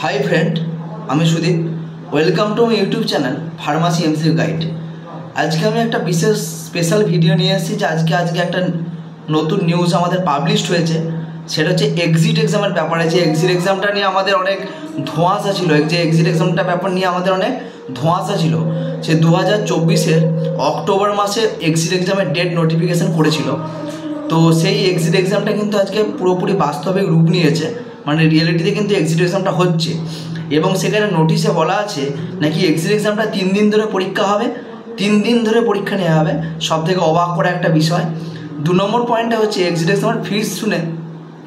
Hi friend, আমি Sudip. Welcome to my YouTube channel pharmacy MCQ guide. আজকে আমি একটা বিশেষ স্পেশাল ভিডিও নিয়ে এসেছি যে আজকে একটা নতুন নিউজ আমাদের পাবলিশড হয়েছে। সেটা হচ্ছে এক্সিট এক্সামের ব্যাপারে। যে এক্সিট এক্সামটা নিয়ে আমাদের অনেক ধোঁয়াশা ছিল, যে এক্সিট এক্সামটা ব্যাপার নিয়ে আমাদের অনেক ধোঁয়াশা ছিল। সে 2024-এর অক্টোবর মাসে এক্সিট এক্সামের ডেট নোটিফিকেশান করেছিল। তো সেই এক্সিট এক্সামটা কিন্তু আজকে পুরোপুরি বাস্তবিক রূপ নিয়েছে, মানে রিয়েলিটিতে কিন্তু এক্সিট এক্সামটা হচ্ছে। এবং সেখানে নোটিশে বলা আছে নাকি এক্সিট এক্সামটা 3 দিন ধরে পরীক্ষা হবে, 3 দিন ধরে পরীক্ষা নেওয়া হবে। সব থেকে অবাক করা একটা বিষয়। 2 নম্বর পয়েন্টটা হচ্ছে এক্সিট এক্সামের ফিস শুনে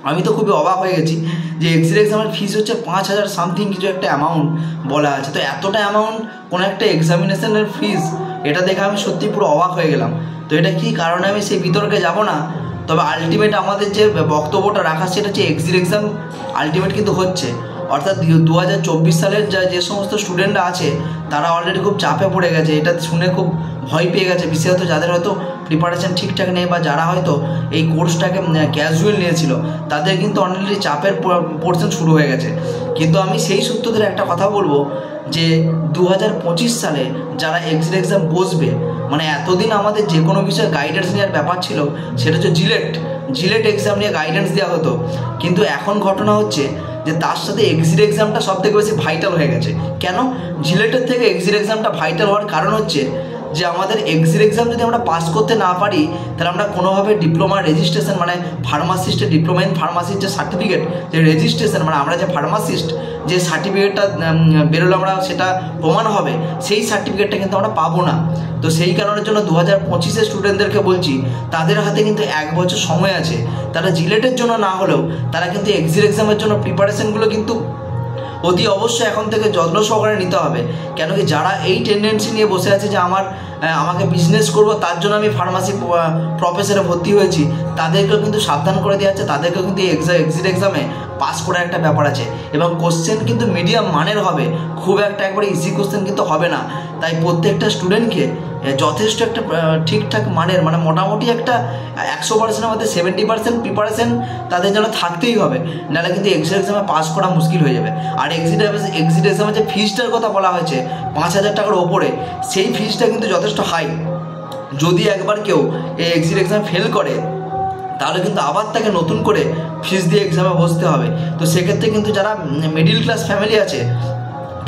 আমি তো খুবই অবাক হয়ে গেছি যে এক্সিট এক্সামের ফিস হচ্ছে 5,000 সামথিং কিছু একটা অ্যামাউন্ট বলা আছে। তো এতটা অ্যামাউন্ট কোনো একটা এক্সামিনেশনের ফিস, এটা দেখে আমি সত্যি পুরো অবাক হয়ে গেলাম। তো এটা কী কারণে আমি সেই বিতর্কে যাব না, তবে আলটিমেট আমাদের যে বক্তব্যটা রাখা সেটা হচ্ছে এক্সিট এক্সাম আলটিমেট কিন্তু হচ্ছে। অর্থাৎ 2024 সালের যে সমস্ত স্টুডেন্টরা আছে তারা অলরেডি খুব চাপে পড়ে গেছে। এটা শুনে খুব ভয় পেয়ে গেছে, বিশেষত যাদের হয়তো প্রিপারেশান ঠিকঠাক নেই বা যারা হয়তো এই কোর্সটাকে ক্যাজুয়াল নিয়েছিল তাদের কিন্তু অলরেডি চাপের পোর্শন শুরু হয়ে গেছে। কিন্তু আমি সেই সূত্র ধরে একটা কথা বলবো যে 2025 সালে যারা এক্সিট এক্সাম বসবে, মানে এতদিন আমাদের যে কোনো বিষয়ে গাইডেন্স নেওয়ার ব্যাপার ছিল সেটা হচ্ছে জিলেট এক্সাম নিয়ে গাইডেন্স দেওয়া হতো। কিন্তু এখন ঘটনা হচ্ছে যে তার সাথে এক্সিট এক্সামটা সব থেকে বেশি ভাইটাল হয়ে গেছে। কেন? জিলেটের থেকে এক্সিট এক্সামটা ভাইটাল হওয়ার কারণ হচ্ছে যে আমাদের এক্সিট এক্সাম যদি আমরা পাস করতে না পারি তাহলে আমরা কোনোভাবে ডিপ্লোমা রেজিস্ট্রেশন, মানে ফার্মাসিস্টের ডিপ্লোমা ইন ফার্মাসির যে সার্টিফিকেট, যে রেজিস্ট্রেশন, মানে আমরা যে ফার্মাসিস্ট যে সার্টিফিকেটটা বেরোলো আমরা সেটা প্রমাণ হবে, সেই সার্টিফিকেটটা কিন্তু আমরা পাবো না। তো সেই কারণের জন্য 2025-এর স্টুডেন্টদেরকে বলছি তাদের হাতে কিন্তু 1 বছর সময় আছে। তারা জিলেটের জন্য না হলেও তারা কিন্তু এক্সিট এক্সামের জন্য প্রিপারেশনগুলো কিন্তু অতি অবশ্যই এখন থেকে যত্ন সহকারে নিতে হবে। কেন কি যারা এই টেন্ডেন্সি নিয়ে বসে আছে যে আমাকে বিজনেস করব তার জন্য আমি ফার্মাসি প্রফেসরে ভর্তি হয়েছি, তাদেরকেও কিন্তু সাবধান করে দেওয়া হচ্ছে। তাদেরকেও কিন্তু এক্সিট এক্সামে পাস করার একটা ব্যাপার আছে এবং কোশ্চেন কিন্তু মিডিয়াম মানের হবে, খুব একটা একবারে ইজি কোশ্চেন কিন্তু হবে না। তাই প্রত্যেকটা স্টুডেন্টকে যথেষ্ট একটা ঠিকঠাক মানের, মানে মোটামুটি একটা 100%-এর মধ্যে 70% প্রিপারেশন তাদের যেন থাকতেই হবে, নাহলে কিন্তু এক্সিট এক্সামে পাস করা মুশকিল হয়ে যাবে। আর এক্সিট এক্সামে যে ফিসটার কথা বলা হয়েছে 5,000 টাকার ওপরে, সেই ফিসটা কিন্তু যথেষ্ট হাই। যদি একবার কেউ এই এক্সিট এক্সাম ফেল করে তাহলে কিন্তু আবার তাকে নতুন করে ফিস দিয়ে এক্সামে বসতে হবে। তো সেক্ষেত্রে কিন্তু যারা মিডিল ক্লাস ফ্যামিলি আছে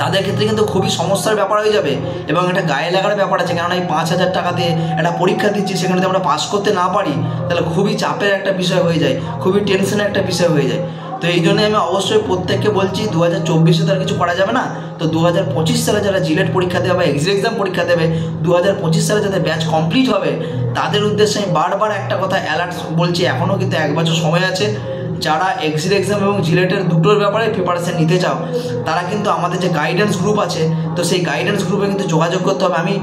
তাদের ক্ষেত্রে কিন্তু খুবই সমস্যার ব্যাপার হয়ে যাবে এবং একটা গায়ে লাগার ব্যাপার আছে। কেননা এই 5,000 টাকাতে একটা পরীক্ষা দিচ্ছি, সেখানে যদি আমরা পাস করতে না পারি তাহলে খুবই চাপের একটা বিষয় হয়ে যায়, খুবই টেনশনের একটা বিষয় হয়ে যায়। তো এই জন্যই আমি অবশ্যই প্রত্যেককে বলছি 2024-এ তার কিছু করা যাবে না। তো 2025 সালে যারা জিলেট পরীক্ষা দেবে বা এক্সিট এক্সাম পরীক্ষা দেবে, 2025 সালে যাদের ব্যাচ কমপ্লিট হবে তাদের উদ্দেশ্যে আমি বারবার একটা কথা অ্যালার্ট বলছি, এখনও কিন্তু 1 বছর সময় আছে। যারা এক্সিট এক্সাম এবং জিলেটের দুটোর ব্যাপারে প্রিপারেশান নিতে চাও তারা কিন্তু আমাদের যে গাইডেন্স গ্রুপ আছে, তো সেই গাইডেন্স গ্রুপে কিন্তু যোগাযোগ করতে হবে। আমি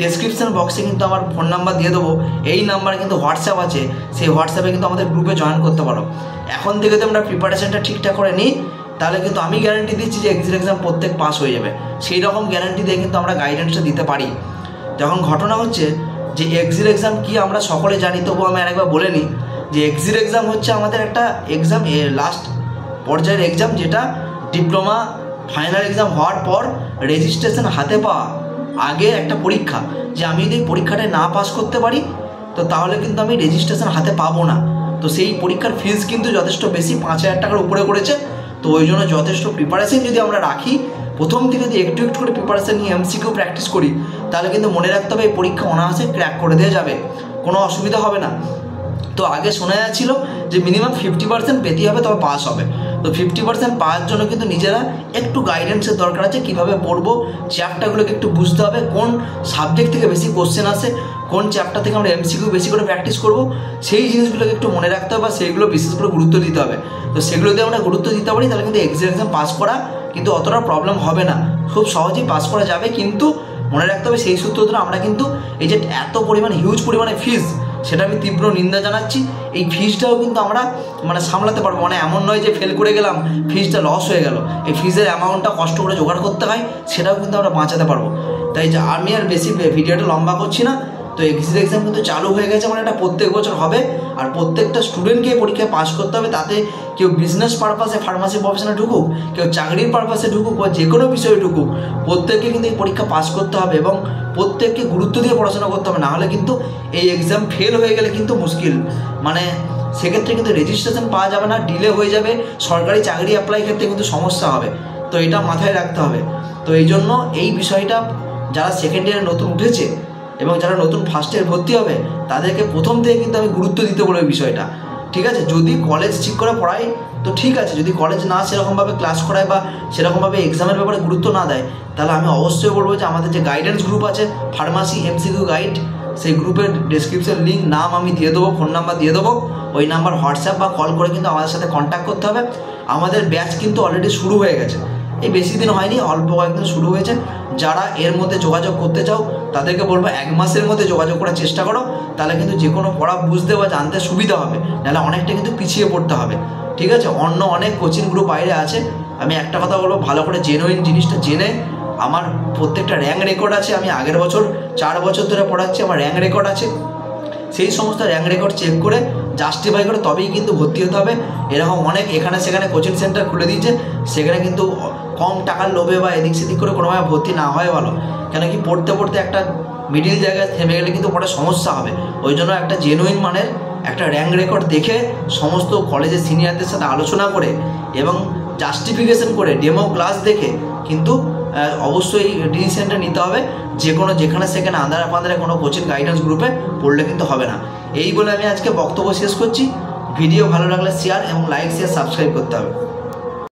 ডেসক্রিপশন বক্সে কিন্তু আমার ফোন নাম্বার দিয়ে দেবো, এই নাম্বারে কিন্তু হোয়াটসঅ্যাপ আছে, সেই হোয়াটসঅ্যাপে কিন্তু আমাদের গ্রুপে জয়েন করতে পারো। এখন থেকে যদি আমরা প্রিপারেশানটা ঠিকঠাক করে নিই তাহলে কিন্তু আমি গ্যারান্টি দিচ্ছি যে এক্সিট এক্সাম প্রত্যেক পাস হয়ে যাবে। সেই রকম গ্যারান্টি দিয়ে কিন্তু আমরা গাইডেন্সটা দিতে পারি। তখন ঘটনা হচ্ছে যে এক্সিট এক্সাম কি আমরা সকলে জানি, তবুও আমি আরেকবার বলে নিই যে এক্সিট এক্সাম হচ্ছে আমাদের একটা এক্সাম, লাস্ট পর্যায়ের এক্সাম, যেটা ডিপ্লোমা ফাইনাল এক্সাম হওয়ার পর রেজিস্ট্রেশন হাতে পাওয়া আগে একটা পরীক্ষা। যে আমি যদি পরীক্ষাটায় না পাস করতে পারি তো তাহলে কিন্তু আমি রেজিস্ট্রেশন হাতে পাবো না। তো সেই পরীক্ষার ফিস কিন্তু যথেষ্ট বেশি, 5,000 টাকার উপরে করেছে। তো ওই জন্য যথেষ্ট প্রিপারেশন যদি আমরা রাখি, প্রথম থেকে যদি একটু একটু করে প্রিপারেশন নিয়ে এমসিকিউ প্র্যাকটিস করি তাহলে কিন্তু মনে রাখতে হবে এই পরীক্ষা অনায়াসে ক্র্যাক করে দেওয়া যাবে, কোনো অসুবিধা হবে না। তো আগে শোনা যাচ্ছিল যে মিনিমাম 50% পেতেই হবে তবে পাস হবে। তো 50% পাওয়ার জন্য কিন্তু নিজেরা একটু গাইডেন্সের দরকার আছে, কীভাবে পড়বো, চ্যাপ্টারগুলোকে একটু বুঝতে হবে, কোন সাবজেক্ট থেকে বেশি কোশ্চেন আসে, কোন চ্যাপ্টার থেকে আমরা এমসিকিউ বেশি করে প্র্যাকটিস করব, সেই জিনিসগুলোকে একটু মনে রাখতে হবে বা সেইগুলো বিশেষ করে গুরুত্ব দিতে হবে। তো সেগুলো যদি আমরা গুরুত্ব দিতে পারি তাহলে কিন্তু এক্সিট এক্সাম পাস করা কিন্তু অতটা প্রবলেম হবে না, খুব সহজেই পাস করা যাবে। কিন্তু মনে রাখতে হবে সেই সূত্র ধরে আমরা কিন্তু এই যে এত পরিমাণ হিউজ পরিমাণে ফিস, সেটা আমি তীব্র নিন্দা জানাচ্ছি। এই ফিসটাও কিন্তু আমরা সামলাতে পারবো, মানে এমন নয় যে ফেল করে গেলাম ফিসটা লস হয়ে গেল। এই ফিসের অ্যামাউন্টটা কষ্ট করে জোগাড় করতে হয়, সেটাও কিন্তু আমরা বাঁচাতে পারবো। তাই আমি আর বেশি ভিডিওটা লম্বা করছি না, তো এক্সিট এক্সাম কিন্তু চালু হয়ে গেছে, মানে এটা প্রত্যেক বছর হবে আর প্রত্যেকটা স্টুডেন্টকে পরীক্ষায় পাস করতে হবে। তাতে কেউ বিজনেস পারপাসে ফার্মাসি প্রফেশনে ঢুকুক, কেউ চাকরির পারপাসে ঢুকুক বা যে কোনো বিষয়ে ঢুকুক, প্রত্যেককে কিন্তু এই পরীক্ষা পাস করতে হবে এবং প্রত্যেককে গুরুত্ব দিয়ে পড়াশোনা করতে হবে। নাহলে কিন্তু এই এক্সাম ফেল হয়ে গেলে কিন্তু মুশকিল, মানে সেক্ষেত্রে কিন্তু রেজিস্ট্রেশন পাওয়া যাবে না, ডিলে হয়ে যাবে, সরকারি চাকরি অ্যাপ্লাই ক্ষেত্রে কিন্তু সমস্যা হবে। তো এটা মাথায় রাখতে হবে। তো এই জন্য এই বিষয়টা যারা সেকেন্ড ইয়ারে নতুন উঠেছে এবং যারা নতুন ফার্স্ট ইয়ার ভর্তি হবে তাদেরকে প্রথম থেকে কিন্তু আমি গুরুত্ব দিতে বলবো বিষয়টা, ঠিক আছে। যদি কলেজ ঠিক করে পড়ায় তো ঠিক আছে, যদি কলেজ না সেরকমভাবে ক্লাস করায় বা সেরকমভাবে এক্সামের ব্যাপারে গুরুত্ব না দেয়, তাহলে আমি অবশ্যই বলবো যে আমাদের যে গাইডেন্স গ্রুপ আছে ফার্মাসি এমসিকিউ গাইড, সেই গ্রুপের ডেসক্রিপশন লিঙ্ক নাম আমি দিয়ে দেবো, ফোন নাম্বার দিয়ে দেবো, ওই নাম্বার হোয়াটসঅ্যাপ বা কল করে কিন্তু আমাদের সাথে কন্ট্যাক্ট করতে হবে। আমাদের ব্যাচ কিন্তু অলরেডি শুরু হয়ে গেছে, এই বেশি দিন হয়নি, অল্প কয়েকদিন শুরু হয়েছে। যারা এর মধ্যে যোগাযোগ করতে চাও তাদেরকে বলবো 1 মাসের মধ্যে যোগাযোগ করার চেষ্টা করো, তাহলে কিন্তু যে কোনো পড়া বুঝতে বা জানতে সুবিধা হবে, নাহলে অনেকটা কিন্তু পিছিয়ে পড়তে হবে, ঠিক আছে। অন্য অনেক কোচিং গ্রুপ বাইরে আছে, আমি একটা কথা বলবো, ভালো করে জেনুইন জিনিসটা জেনে, আমার প্রত্যেকটা র্যাঙ্ক রেকর্ড আছে, আমি আগের বছর 4 বছর ধরে পড়াচ্ছি, আমার র্যাঙ্ক রেকর্ড আছে, সেই সমস্ত র্যাঙ্ক রেকর্ড চেক করে জাস্টিফাই করে তবেই কিন্তু ভর্তি হতে হবে। এরকম অনেক এখানে সেখানে কোচিং সেন্টার খুলে দিয়েছে, সেখানে কিন্তু কম টাকার লোভে বা এদিক সেদিক করে কোনোভাবে ভর্তি না হয় ভালো, কেন কি পড়তে পড়তে একটা মিডিল জায়গায় থেমে গেলে কিন্তু পরে সমস্যা হবে। ওই জন্য একটা জেনুইন মানের একটা র্যাঙ্ক রেকর্ড দেখে সমস্ত কলেজের সিনিয়রদের সাথে আলোচনা করে এবং জাস্টিফিকেশন করে ডেমো ক্লাস দেখে কিন্তু অবশ্যই ডিসিশনটা নিতে হবে। যে কোনো যেখানে সেখানে আন্ধারে পান্ধারে কোনো কোচিং গাইডেন্স গ্রুপে পড়লে কিন্তু হবে না। এই বলে আমি আজকে বক্তব্য শেষ করছি। ভিডিও ভালো লাগলে শেয়ার এবং লাইক শেয়ার সাবস্ক্রাইব করতে হবে।